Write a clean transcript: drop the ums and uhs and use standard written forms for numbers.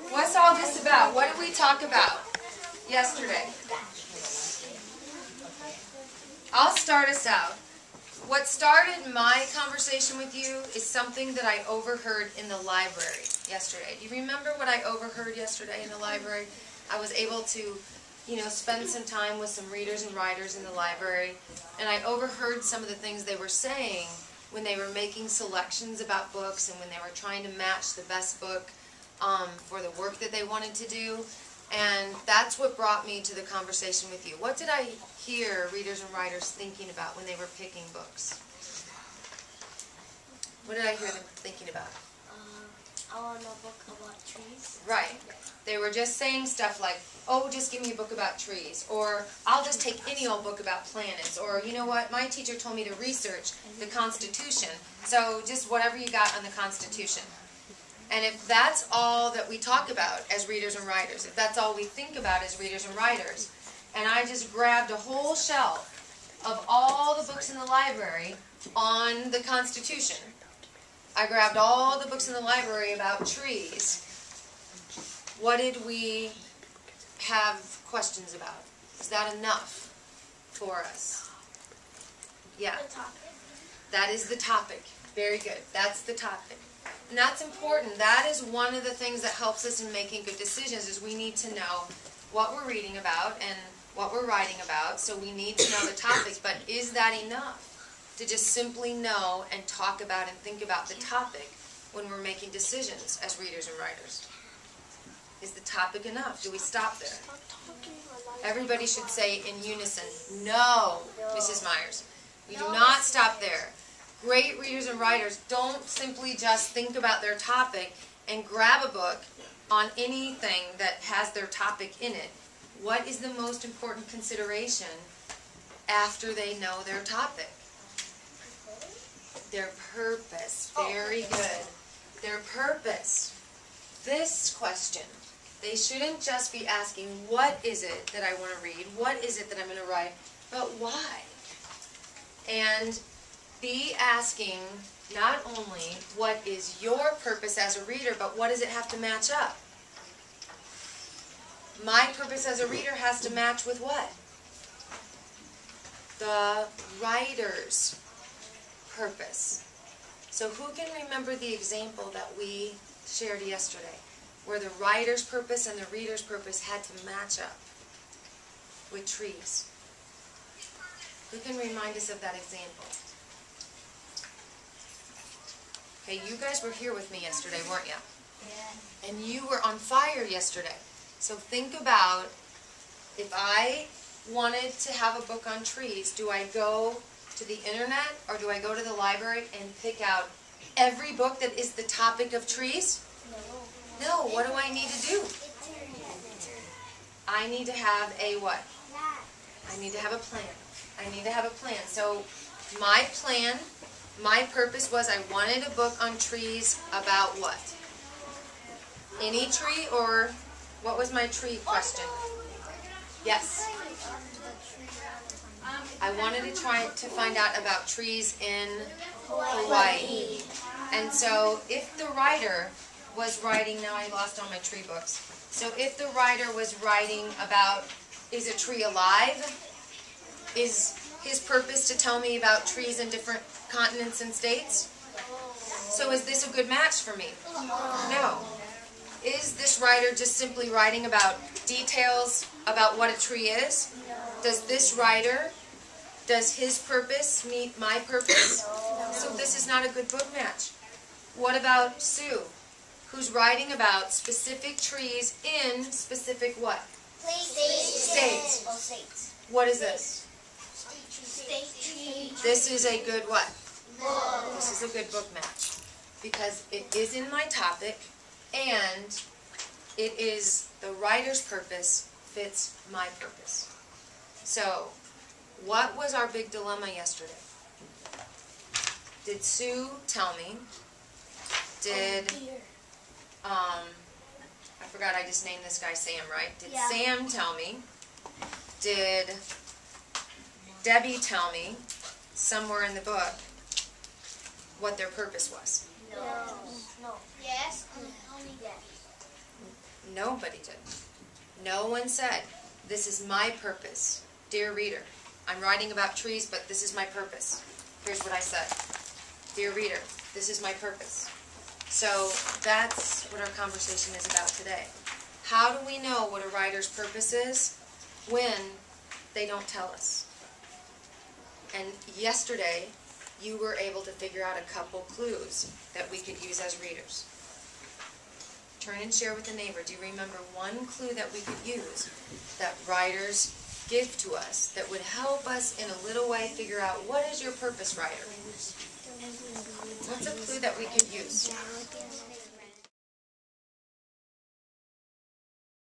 What's all this about? What did we talk about yesterday? I'll start us out. What started my conversation with you is something that I overheard in the library yesterday. Do you remember what I overheard yesterday in the library? I was able to, spend some time with some readers and writers in the library, and I overheard some of the things they were saying when they were making selections about books and when they were trying to match the best book for the work that they wanted to do. And that's what brought me to the conversation with you. What did I hear readers and writers thinking about when they were picking books? What did I hear them thinking about? I want a book about trees. Right. They were just saying stuff like, oh, just give me a book about trees, or I'll just take any old book about planets, or you know what, my teacher told me to research the Constitution, so just whatever you got on the Constitution. And if that's all that we talk about as readers and writers, if that's all we think about as readers and writers, and I just grabbed a whole shelf of all the books in the library on the Constitution, I grabbed all the books in the library about trees, what did we have questions about? Is that enough for us? Yeah. That is the topic. Very good. That's the topic. And that's important. That is one of the things that helps us in making good decisions, is we need to know what we're reading about and what we're writing about, so we need to know the topic. But is that enough to just simply know and talk about and think about the topic when we're making decisions as readers and writers? Is the topic enough? Do we stop there? Everybody should say in unison, no, Mrs. Maiers. We do not stop there. Great readers and writers don't simply just think about their topic and grab a book on anything that has their topic in it. What is the most important consideration after they know their topic? Their purpose. Very good. Their purpose. This question. They shouldn't just be asking, what is it that I want to read? What is it that I'm going to write? But why? And be asking not only what is your purpose as a reader, but what does it have to match up? My purpose as a reader has to match with what? The writer's purpose. So who can remember the example that we shared yesterday, where the writer's purpose and the reader's purpose had to match up with trees? Who can remind us of that example? Okay, you guys were here with me yesterday, weren't you? Yeah. And you were on fire yesterday. So think about, if I wanted to have a book on trees, do I go to the internet or do I go to the library and pick out every book that is the topic of trees? No, what do I need to do? I need to have a what? I need to have a plan. I need to have a plan. So my plan, my purpose was I wanted a book on trees about what? Any tree, or what was my tree question? Yes. I wanted to try to find out about trees in Hawaii. And so if the writer was writing, now I lost all my tree books. So if the writer was writing about, is a tree alive? Is his purpose to tell me about trees in different continents and states? So is this a good match for me? No. Is this writer just simply writing about details about what a tree is? Does this writer, does his purpose meet my purpose? So this is not a good book match. What about Sue, who's writing about specific trees in specific what? States. What is this? This is a good what? This is a good book match, because it is in my topic and it is the writer's purpose fits my purpose. So, what was our big dilemma yesterday? Did Sue tell me? Did, I forgot, I just named this guy Sam, right? Did Sam tell me? Did Debbie tell me, somewhere in the book, what their purpose was? No. Yes. Only Debbie. Nobody did. No one said, this is my purpose. Dear reader, I'm writing about trees, but this is my purpose. Here's what I said. Dear reader, this is my purpose. So that's what our conversation is about today. How do we know what a writer's purpose is when they don't tell us? And yesterday, you were able to figure out a couple clues that we could use as readers. Turn and share with a neighbor. Do you remember one clue that we could use that writers give to us that would help us in a little way figure out what is your purpose, writer? What's a clue that we could use?